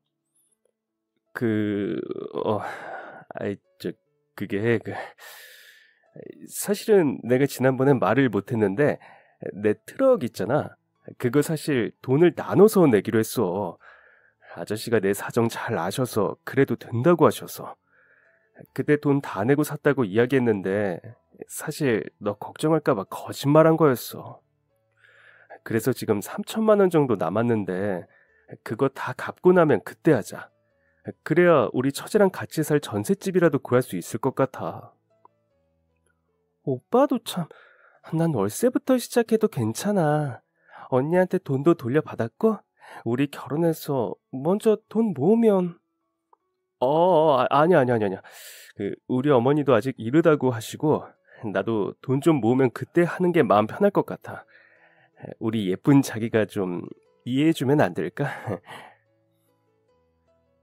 그... 어... 아이, 그게... 사실은 내가 지난번에 말을 못했는데 내 트럭 있잖아. 그거 사실 돈을 나눠서 내기로 했어. 아저씨가 내 사정 잘 아셔서 그래도 된다고 하셔서. 그때 돈 다 내고 샀다고 이야기했는데 사실 너 걱정할까 봐 거짓말한 거였어. 그래서 지금 3천만 원 정도 남았는데 그거 다 갚고 나면 그때 하자. 그래야 우리 처제랑 같이 살 전셋집이라도 구할 수 있을 것 같아. 오빠도 참, 난 월세부터 시작해도 괜찮아. 언니한테 돈도 돌려받았고 우리 결혼해서 먼저 돈 모으면. 아니야. 우리 어머니도 아직 이르다고 하시고 나도 돈 좀 모으면 그때 하는 게 마음 편할 것 같아. 우리 예쁜 자기가 좀 이해해주면 안 될까?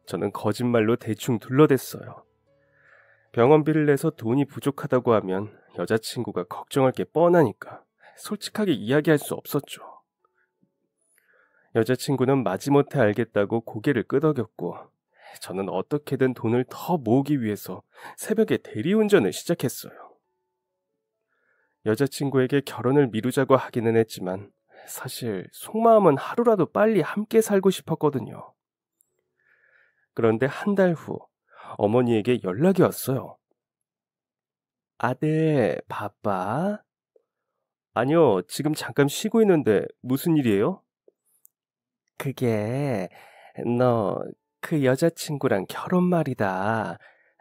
저는 거짓말로 대충 둘러댔어요. 병원비를 내서 돈이 부족하다고 하면 여자친구가 걱정할 게 뻔하니까 솔직하게 이야기할 수 없었죠. 여자친구는 마지못해 알겠다고 고개를 끄덕였고 저는 어떻게든 돈을 더 모으기 위해서 새벽에 대리운전을 시작했어요. 여자친구에게 결혼을 미루자고 하기는 했지만 사실 속마음은 하루라도 빨리 함께 살고 싶었거든요. 그런데 한 달 후 어머니에게 연락이 왔어요. 아들, 바빠? 아니요, 지금 잠깐 쉬고 있는데 무슨 일이에요? 그게 너 그 여자친구랑 결혼 말이다.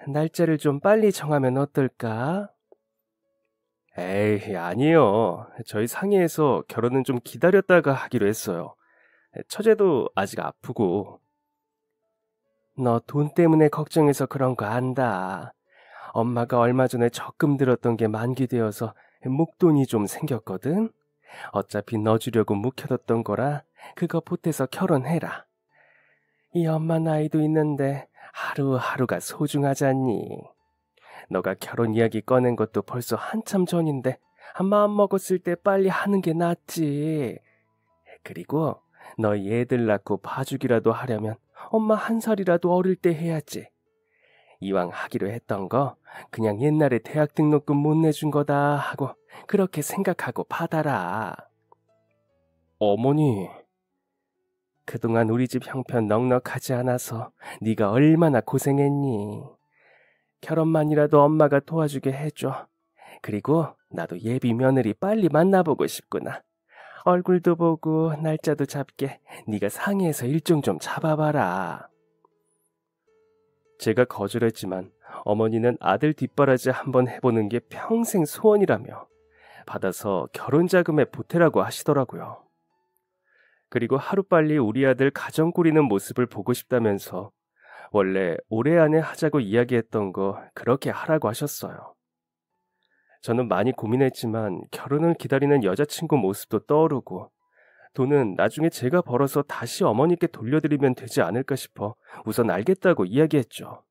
날짜를 좀 빨리 정하면 어떨까? 에이, 아니에요. 저희 상의해서 결혼은 좀 기다렸다가 하기로 했어요. 처제도 아직 아프고. 너 돈 때문에 걱정해서 그런 거 안다. 엄마가 얼마 전에 적금 들었던 게 만기되어서 목돈이 좀 생겼거든. 어차피 너 주려고 묵혀뒀던 거라 그거 보태서 결혼해라. 이 엄마 나이도 있는데 하루하루가 소중하잖니. 너가 결혼 이야기 꺼낸 것도 벌써 한참 전인데 마음 먹었을 때 빨리 하는 게 낫지. 그리고 너 얘들 낳고 봐주기라도 하려면 엄마 한 살이라도 어릴 때 해야지. 이왕 하기로 했던 거 그냥 옛날에 대학 등록금 못 내준 거다 하고 그렇게 생각하고 받아라. 어머니, 그동안 우리 집 형편 넉넉하지 않아서 네가 얼마나 고생했니. 결혼만이라도 엄마가 도와주게 해줘. 그리고 나도 예비 며느리 빨리 만나보고 싶구나. 얼굴도 보고 날짜도 잡게 네가 상의해서 일정 좀 잡아봐라. 제가 거절했지만 어머니는 아들 뒷바라지 한번 해보는 게 평생 소원이라며 받아서 결혼 자금에 보태라고 하시더라고요. 그리고 하루빨리 우리 아들 가정 꾸리는 모습을 보고 싶다면서 원래 올해 안에 하자고 이야기했던 거 그렇게 하라고 하셨어요. 저는 많이 고민했지만 결혼을 기다리는 여자친구 모습도 떠오르고 돈은 나중에 제가 벌어서 다시 어머니께 돌려드리면 되지 않을까 싶어 우선 알겠다고 이야기했죠.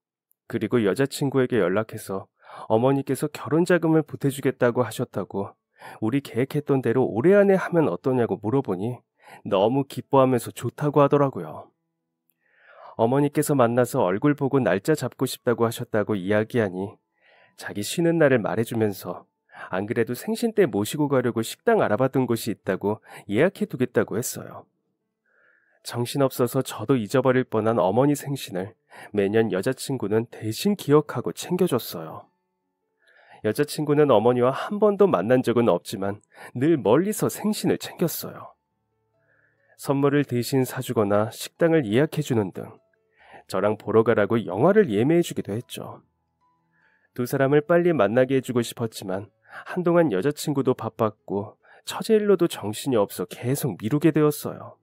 그리고 여자친구에게 연락해서 어머니께서 결혼 자금을 보태주겠다고 하셨다고 우리 계획했던 대로 올해 안에 하면 어떠냐고 물어보니 너무 기뻐하면서 좋다고 하더라고요. 어머니께서 만나서 얼굴 보고 날짜 잡고 싶다고 하셨다고 이야기하니 자기 쉬는 날을 말해주면서 안 그래도 생신 때 모시고 가려고 식당 알아봤던 곳이 있다고 예약해 두겠다고 했어요. 정신없어서 저도 잊어버릴 뻔한 어머니 생신을 매년 여자친구는 대신 기억하고 챙겨줬어요. 여자친구는 어머니와 한 번도 만난 적은 없지만 늘 멀리서 생신을 챙겼어요. 선물을 대신 사주거나 식당을 예약해주는 등 저랑 보러 가라고 영화를 예매해주기도 했죠. 두 사람을 빨리 만나게 해주고 싶었지만 한동안 여자친구도 바빴고 처제 일로도 정신이 없어 계속 미루게 되었어요.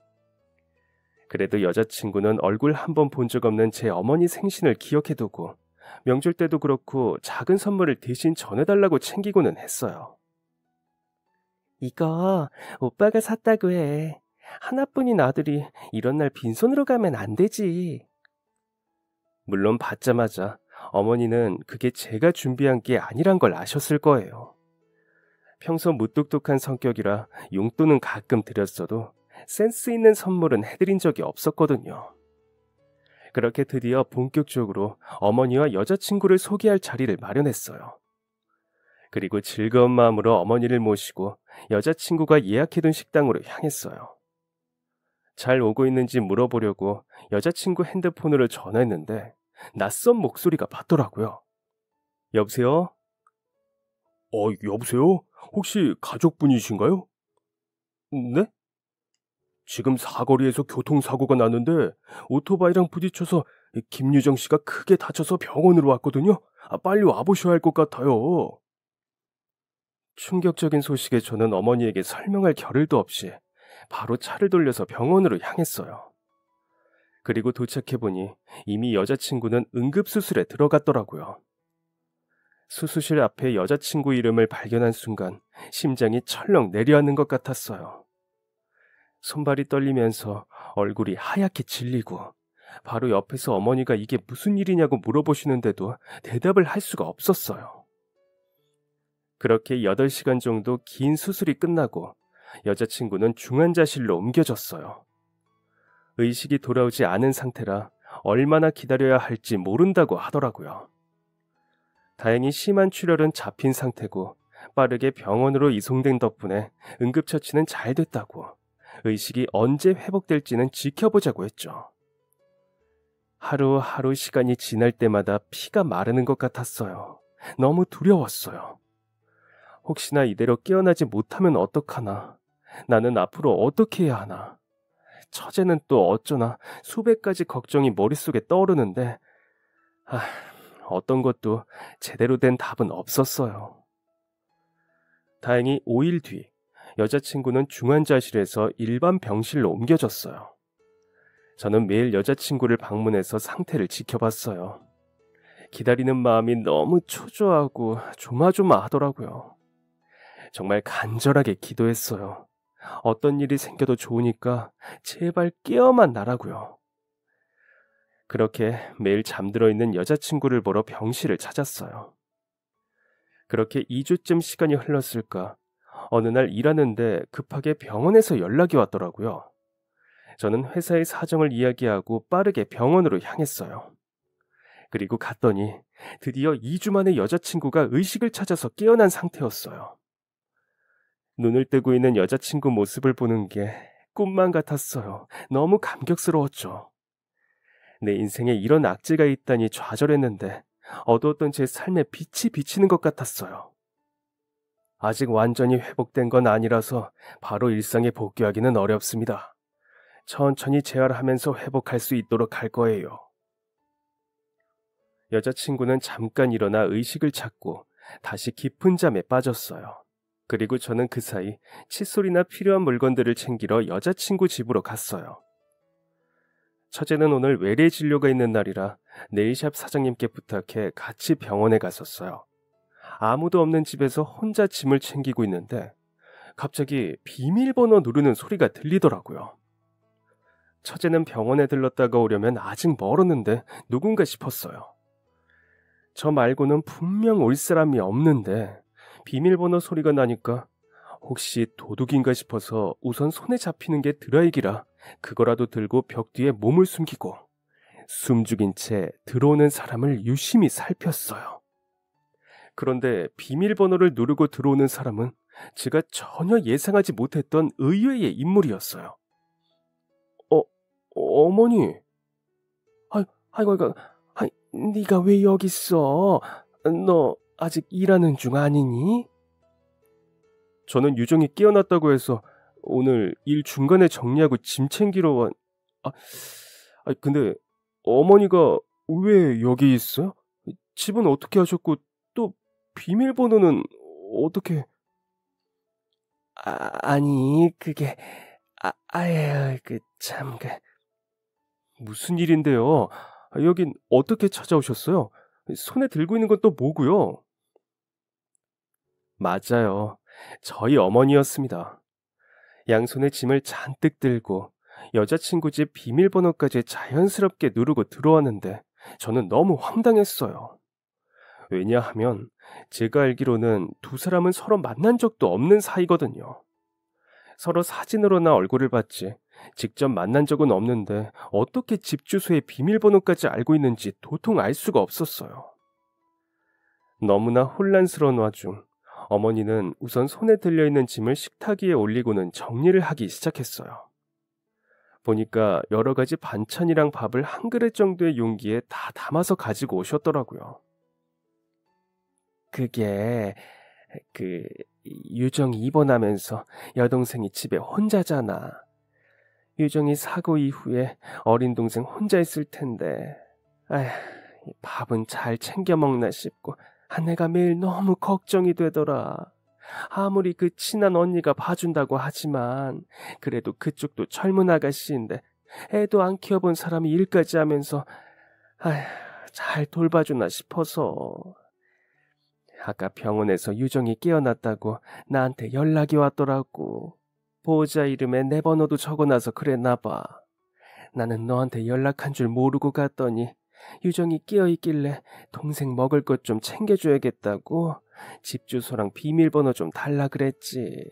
그래도 여자친구는 얼굴 한 번 본 적 없는 제 어머니 생신을 기억해두고 명절 때도 그렇고 작은 선물을 대신 전해달라고 챙기고는 했어요. 이거 오빠가 샀다고 해. 하나뿐인 아들이 이런 날 빈손으로 가면 안 되지. 물론 받자마자 어머니는 그게 제가 준비한 게 아니란 걸 아셨을 거예요. 평소 무뚝뚝한 성격이라 용돈은 가끔 드렸어도 센스 있는 선물은 해드린 적이 없었거든요. 그렇게 드디어 본격적으로 어머니와 여자친구를 소개할 자리를 마련했어요. 그리고 즐거운 마음으로 어머니를 모시고 여자친구가 예약해둔 식당으로 향했어요. 잘 오고 있는지 물어보려고 여자친구 핸드폰으로 전화했는데 낯선 목소리가 받더라고요. 여보세요? 여보세요? 혹시 가족분이신가요? 네? 지금 사거리에서 교통사고가 났는데 오토바이랑 부딪혀서 김유정 씨가 크게 다쳐서 병원으로 왔거든요. 빨리 와보셔야 할 것 같아요. 충격적인 소식에 저는 어머니에게 설명할 겨를도 없이 바로 차를 돌려서 병원으로 향했어요. 그리고 도착해보니 이미 여자친구는 응급수술에 들어갔더라고요. 수술실 앞에 여자친구 이름을 발견한 순간 심장이 철렁 내려앉는 것 같았어요. 손발이 떨리면서 얼굴이 하얗게 질리고 바로 옆에서 어머니가 이게 무슨 일이냐고 물어보시는데도 대답을 할 수가 없었어요. 그렇게 8시간 정도 긴 수술이 끝나고 여자친구는 중환자실로 옮겨졌어요. 의식이 돌아오지 않은 상태라 얼마나 기다려야 할지 모른다고 하더라고요. 다행히 심한 출혈은 잡힌 상태고 빠르게 병원으로 이송된 덕분에 응급처치는 잘 됐다고, 의식이 언제 회복될지는 지켜보자고 했죠. 하루하루 시간이 지날 때마다 피가 마르는 것 같았어요. 너무 두려웠어요. 혹시나 이대로 깨어나지 못하면 어떡하나, 나는 앞으로 어떻게 해야 하나, 처제는 또 어쩌나 수백 가지 걱정이 머릿속에 떠오르는데 어떤 것도 제대로 된 답은 없었어요. 다행히 5일 뒤 여자친구는 중환자실에서 일반 병실로 옮겨졌어요. 저는 매일 여자친구를 방문해서 상태를 지켜봤어요. 기다리는 마음이 너무 초조하고 조마조마하더라고요. 정말 간절하게 기도했어요. 어떤 일이 생겨도 좋으니까 제발 깨어만 나라고요. 그렇게 매일 잠들어 있는 여자친구를 보러 병실을 찾았어요. 그렇게 2주쯤 시간이 흘렀을까, 어느 날 일하는데 급하게 병원에서 연락이 왔더라고요. 저는 회사의 사정을 이야기하고 빠르게 병원으로 향했어요. 그리고 갔더니 드디어 2주 만에 여자친구가 의식을 찾아서 깨어난 상태였어요. 눈을 뜨고 있는 여자친구 모습을 보는 게 꿈만 같았어요. 너무 감격스러웠죠. 내 인생에 이런 악재가 있다니 좌절했는데 어두웠던 제 삶에 빛이 비치는 것 같았어요. 아직 완전히 회복된 건 아니라서 바로 일상에 복귀하기는 어렵습니다. 천천히 재활하면서 회복할 수 있도록 할 거예요. 여자친구는 잠깐 일어나 의식을 찾고 다시 깊은 잠에 빠졌어요. 그리고 저는 그 사이 칫솔이나 필요한 물건들을 챙기러 여자친구 집으로 갔어요. 처제는 오늘 외래 진료가 있는 날이라 네일샵 사장님께 부탁해 같이 병원에 갔었어요. 아무도 없는 집에서 혼자 짐을 챙기고 있는데 갑자기 비밀번호 누르는 소리가 들리더라고요. 처제는 병원에 들렀다가 오려면 아직 멀었는데 누군가 싶었어요. 저 말고는 분명 올 사람이 없는데 비밀번호 소리가 나니까 혹시 도둑인가 싶어서 우선 손에 잡히는 게 드라이기라 그거라도 들고 벽 뒤에 몸을 숨기고 숨죽인 채 들어오는 사람을 유심히 살폈어요. 그런데 비밀번호를 누르고 들어오는 사람은 제가 전혀 예상하지 못했던 의외의 인물이었어요. 어머니. 아이고, 네가 왜 여기 있어? 너 아직 일하는 중 아니니? 저는 유정이 깨어났다고 해서 오늘 일 중간에 정리하고 짐 챙기러 온... 근데 어머니가 왜 여기 있어요? 집은 어떻게 하셨고 또 비밀번호는 어떻게... 아니 그게... 무슨 일인데요? 여긴 어떻게 찾아오셨어요? 손에 들고 있는 건 또 뭐고요? 맞아요. 저희 어머니였습니다. 양손에 짐을 잔뜩 들고 여자친구 집 비밀번호까지 자연스럽게 누르고 들어왔는데 저는 너무 황당했어요. 왜냐하면 제가 알기로는 두 사람은 서로 만난 적도 없는 사이거든요. 서로 사진으로나 얼굴을 봤지 직접 만난 적은 없는데 어떻게 집 주소의 비밀번호까지 알고 있는지 도통 알 수가 없었어요. 너무나 혼란스러운 와중 어머니는 우선 손에 들려있는 짐을 식탁 위에 올리고는 정리를 하기 시작했어요. 보니까 여러 가지 반찬이랑 밥을 한 그릇 정도의 용기에 다 담아서 가지고 오셨더라고요. 그게 유정이 입원하면서 여동생이 집에 혼자잖아. 유정이 사고 이후에 어린 동생 혼자 있을 텐데, 아휴, 밥은 잘 챙겨 먹나 싶고 내가 매일 너무 걱정이 되더라. 아무리 그 친한 언니가 봐준다고 하지만 그래도 그쪽도 젊은 아가씨인데 애도 안 키워본 사람이 일까지 하면서 잘 돌봐주나 싶어서. 아까 병원에서 유정이 깨어났다고 나한테 연락이 왔더라고. 보호자 이름에 내 번호도 적어놔서 그랬나 봐. 나는 너한테 연락한 줄 모르고 갔더니 유정이 깨어있길래 동생 먹을 것 좀 챙겨줘야겠다고 집 주소랑 비밀번호 좀 달라 그랬지.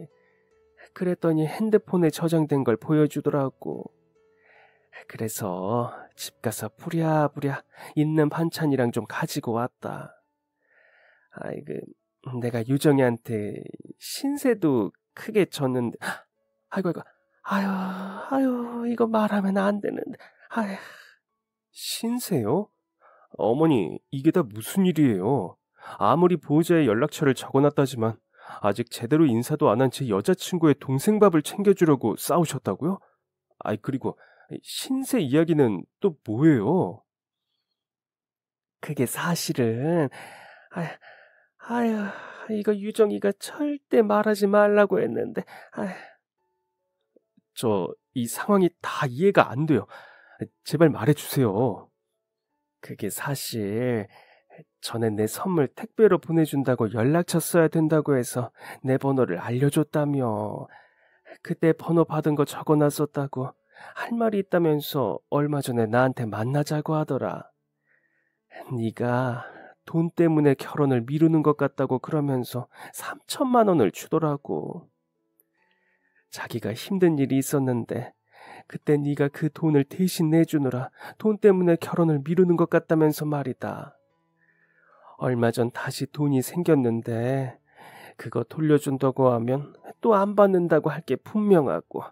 그랬더니 핸드폰에 저장된 걸 보여주더라고. 그래서 집 가서 부랴부랴 있는 반찬이랑 좀 가지고 왔다. 내가 유정이한테 신세도 크게 졌는데, 아이고, 아유, 이거 말하면 안 되는데, 아휴. 신세요? 어머니, 이게 다 무슨 일이에요? 아무리 보호자의 연락처를 적어놨다지만 아직 제대로 인사도 안 한 제 여자친구의 동생 밥을 챙겨주려고 싸우셨다고요? 그리고 신세 이야기는 또 뭐예요? 그게 사실은 아휴, 이거 유정이가 절대 말하지 말라고 했는데, 이 상황이 다 이해가 안 돼요. 제발 말해주세요. 그게 사실 전에 내 선물 택배로 보내준다고 연락처 써야 된다고 해서 내 번호를 알려줬다며. 그때 번호 받은 거 적어놨었다고 할 말이 있다면서 얼마 전에 나한테 만나자고 하더라. 네가 돈 때문에 결혼을 미루는 것 같다고 그러면서 3천만 원을 주더라고. 자기가 힘든 일이 있었는데 그때 네가 그 돈을 대신 내주느라 돈 때문에 결혼을 미루는 것 같다면서 말이다. 얼마 전 다시 돈이 생겼는데 그거 돌려준다고 하면 또 안 받는다고 할 게 분명하고,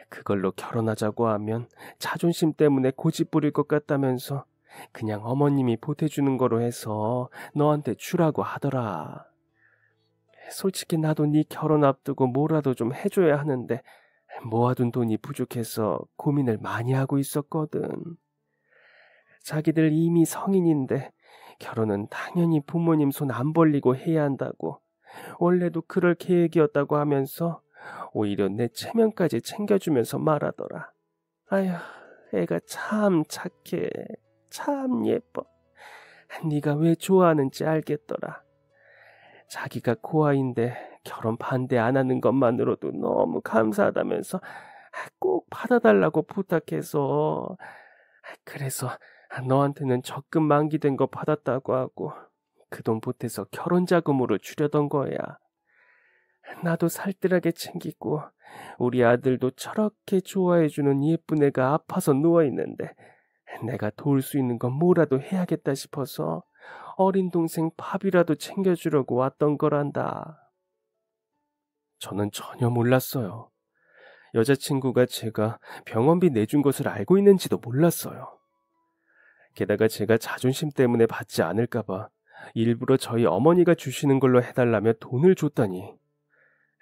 그걸로 결혼하자고 하면 자존심 때문에 고집 부릴 것 같다면서 그냥 어머님이 보태주는 거로 해서 너한테 주라고 하더라. 솔직히 나도 네 결혼 앞두고 뭐라도 좀 해줘야 하는데 모아둔 돈이 부족해서 고민을 많이 하고 있었거든. 자기들 이미 성인인데 결혼은 당연히 부모님 손 안 벌리고 해야 한다고, 원래도 그럴 계획이었다고 하면서 오히려 내 체면까지 챙겨주면서 말하더라. 아휴, 애가 참 착해. 참 예뻐. 네가 왜 좋아하는지 알겠더라. 자기가 고아인데 결혼 반대 안 하는 것만으로도 너무 감사하다면서 꼭 받아달라고 부탁해서, 그래서 너한테는 적금 만기된 거 받았다고 하고 그 돈 보태서 결혼 자금으로 주려던 거야. 나도 살뜰하게 챙기고 우리 아들도 저렇게 좋아해주는 예쁜 애가 아파서 누워있는데 내가 도울 수 있는 건 뭐라도 해야겠다 싶어서 어린 동생 밥이라도 챙겨주려고 왔던 거란다. 저는 전혀 몰랐어요. 여자친구가 제가 병원비 내준 것을 알고 있는지도 몰랐어요. 게다가 제가 자존심 때문에 받지 않을까봐 일부러 저희 어머니가 주시는 걸로 해달라며 돈을 줬다니.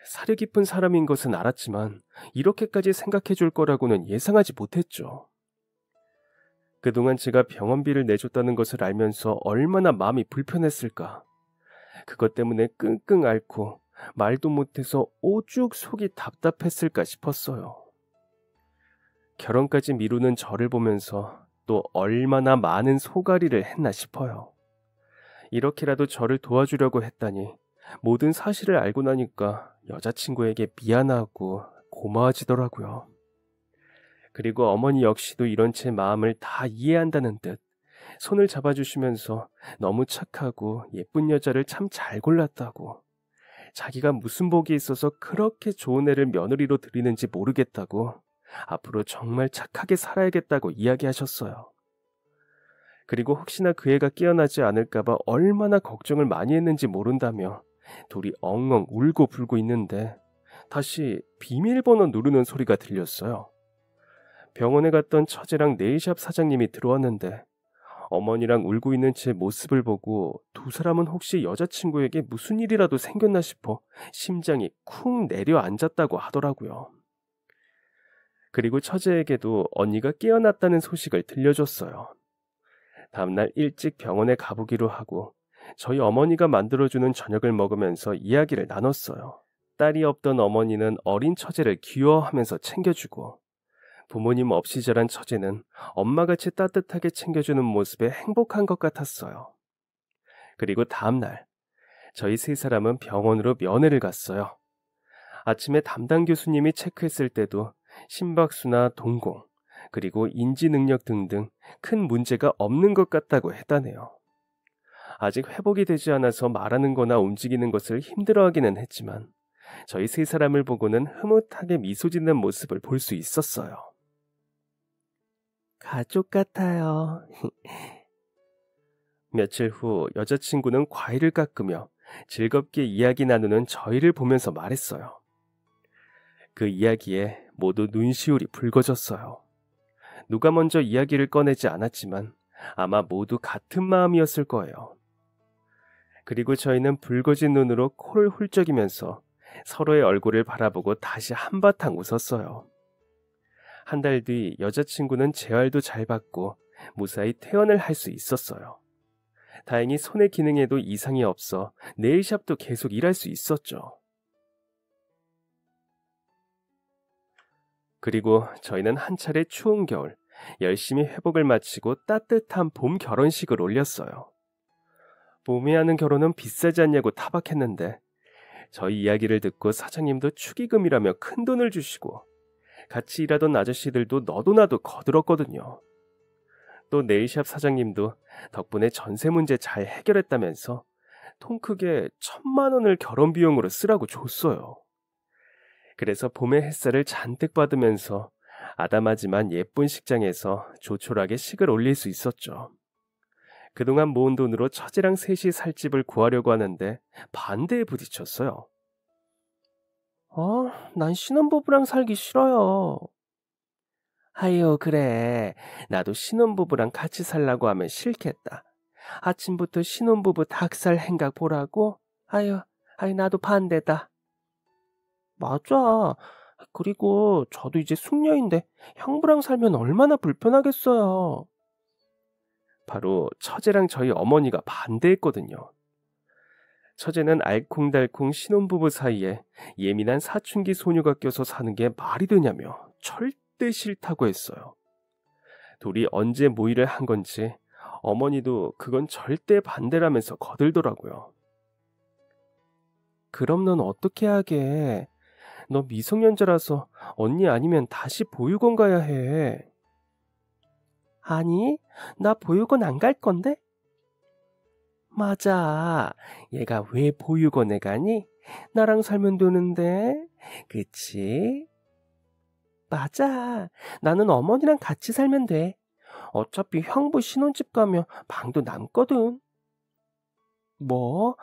사려 깊은 사람인 것은 알았지만 이렇게까지 생각해 줄 거라고는 예상하지 못했죠. 그동안 제가 병원비를 내줬다는 것을 알면서 얼마나 마음이 불편했을까. 그것 때문에 끙끙 앓고 말도 못해서 오죽 속이 답답했을까 싶었어요. 결혼까지 미루는 저를 보면서 또 얼마나 많은 소가리를 했나 싶어요. 이렇게라도 저를 도와주려고 했다니 모든 사실을 알고 나니까 여자친구에게 미안하고 고마워지더라고요. 그리고 어머니 역시도 이런 제 마음을 다 이해한다는 듯 손을 잡아주시면서 너무 착하고 예쁜 여자를 참 잘 골랐다고, 자기가 무슨 복이 있어서 그렇게 좋은 애를 며느리로 들이는지 모르겠다고, 앞으로 정말 착하게 살아야겠다고 이야기하셨어요. 그리고 혹시나 그 애가 깨어나지 않을까봐 얼마나 걱정을 많이 했는지 모른다며 둘이 엉엉 울고 불고 있는데 다시 비밀번호 누르는 소리가 들렸어요. 병원에 갔던 처제랑 네일샵 사장님이 들어왔는데 어머니랑 울고 있는 제 모습을 보고 두 사람은 혹시 여자친구에게 무슨 일이라도 생겼나 싶어 심장이 쿵 내려앉았다고 하더라고요. 그리고 처제에게도 언니가 깨어났다는 소식을 들려줬어요. 다음날 일찍 병원에 가보기로 하고 저희 어머니가 만들어주는 저녁을 먹으면서 이야기를 나눴어요. 딸이 없던 어머니는 어린 처제를 귀여워하면서 챙겨주고 부모님 없이 자란 처제는 엄마같이 따뜻하게 챙겨주는 모습에 행복한 것 같았어요. 그리고 다음날 저희 세 사람은 병원으로 면회를 갔어요. 아침에 담당 교수님이 체크했을 때도 심박수나 동공, 그리고 인지 능력 등등 큰 문제가 없는 것 같다고 했다네요. 아직 회복이 되지 않아서 말하는 거나 움직이는 것을 힘들어하기는 했지만 저희 세 사람을 보고는 흐뭇하게 미소 짓는 모습을 볼 수 있었어요. 가족 같아요. 며칠 후 여자친구는 과일을 깎으며 즐겁게 이야기 나누는 저희를 보면서 말했어요. 그 이야기에 모두 눈시울이 붉어졌어요. 누가 먼저 이야기를 꺼내지 않았지만 아마 모두 같은 마음이었을 거예요. 그리고 저희는 붉어진 눈으로 코를 훌쩍이면서 서로의 얼굴을 바라보고 다시 한바탕 웃었어요. 한 달 뒤 여자친구는 재활도 잘 받고 무사히 퇴원을 할 수 있었어요. 다행히 손의 기능에도 이상이 없어 네일샵도 계속 일할 수 있었죠. 그리고 저희는 한 차례 추운 겨울 열심히 회복을 마치고 따뜻한 봄 결혼식을 올렸어요. 봄에 하는 결혼은 비싸지 않냐고 타박했는데 저희 이야기를 듣고 사장님도 축의금이라며 큰돈을 주시고 같이 일하던 아저씨들도 너도 나도 거들었거든요. 또 네일샵 사장님도 덕분에 전세 문제 잘 해결했다면서 통 크게 1,000만 원을 결혼 비용으로 쓰라고 줬어요. 그래서 봄의 햇살을 잔뜩 받으면서 아담하지만 예쁜 식장에서 조촐하게 식을 올릴 수 있었죠. 그동안 모은 돈으로 처제랑 셋이 살 집을 구하려고 하는데 반대에 부딪혔어요. 난 신혼부부랑 살기 싫어요. 아유, 그래. 나도 신혼부부랑 같이 살라고 하면 싫겠다. 아침부터 신혼부부 닭살 행각 보라고? 아유, 나도 반대다. 맞아. 그리고 저도 이제 숙녀인데 형부랑 살면 얼마나 불편하겠어요. 바로 처제랑 저희 어머니가 반대했거든요. 처제는 알콩달콩 신혼부부 사이에 예민한 사춘기 소녀가 껴서 사는 게 말이 되냐며 절대 싫다고 했어요. 둘이 언제 모의를 한 건지 어머니도 그건 절대 반대라면서 거들더라고요. 그럼 넌 어떻게 하게? 너 미성년자라서 언니 아니면 다시 보육원 가야 해. 아니, 나 보육원 안 갈 건데? 맞아. 얘가 왜 보육원에 가니? 나랑 살면 되는데. 그치? 맞아. 나는 어머니랑 같이 살면 돼. 어차피 형부 신혼집 가면 방도 남거든. 뭐?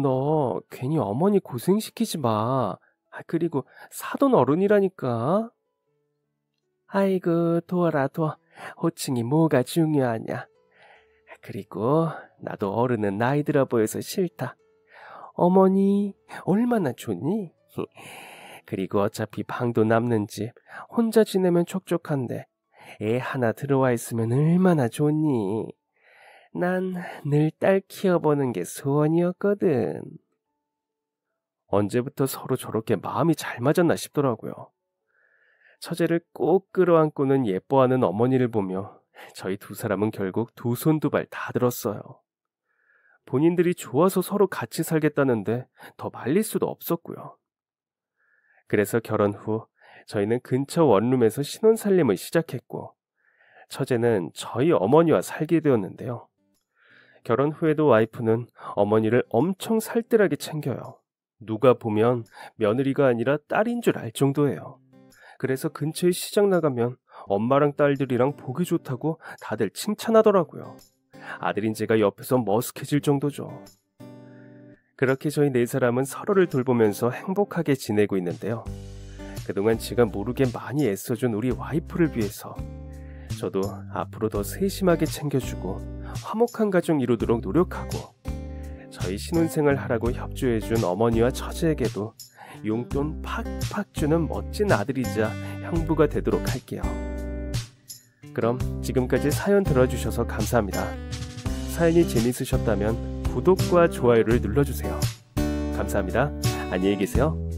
너 괜히 어머니 고생시키지 마. 그리고 사돈 어른이라니까. 아이고, 도와라, 도와. 호칭이 뭐가 중요하냐. 그리고 나도 어른은 나이 들어 보여서 싫다. 어머니 얼마나 좋니? 그리고 어차피 방도 남는 집 혼자 지내면 촉촉한데 애 하나 들어와 있으면 얼마나 좋니? 난 늘 딸 키워보는 게 소원이었거든. 언제부터 서로 저렇게 마음이 잘 맞았나 싶더라고요. 처제를 꼭 끌어안고는 예뻐하는 어머니를 보며 저희 두 사람은 결국 두 손 두 발 다 들었어요. 본인들이 좋아서 서로 같이 살겠다는데 더 말릴 수도 없었고요. 그래서 결혼 후 저희는 근처 원룸에서 신혼살림을 시작했고 처제는 저희 어머니와 살게 되었는데요. 결혼 후에도 와이프는 어머니를 엄청 살뜰하게 챙겨요. 누가 보면 며느리가 아니라 딸인 줄 알 정도예요. 그래서 근처에 시장 나가면 엄마랑 딸들이랑 보기 좋다고 다들 칭찬하더라고요. 아들인 제가 옆에서 머쓱해질 정도죠. 그렇게 저희 네 사람은 서로를 돌보면서 행복하게 지내고 있는데요. 그동안 지가 모르게 많이 애써준 우리 와이프를 위해서 저도 앞으로 더 세심하게 챙겨주고 화목한 가정 이루도록 노력하고, 저희 신혼생활 하라고 협조해준 어머니와 처제에게도 용돈 팍팍 주는 멋진 아들이자 형부가 되도록 할게요. 그럼 지금까지 사연 들어주셔서 감사합니다. 사연이 재밌으셨다면 구독과 좋아요를 눌러주세요. 감사합니다. 안녕히 계세요.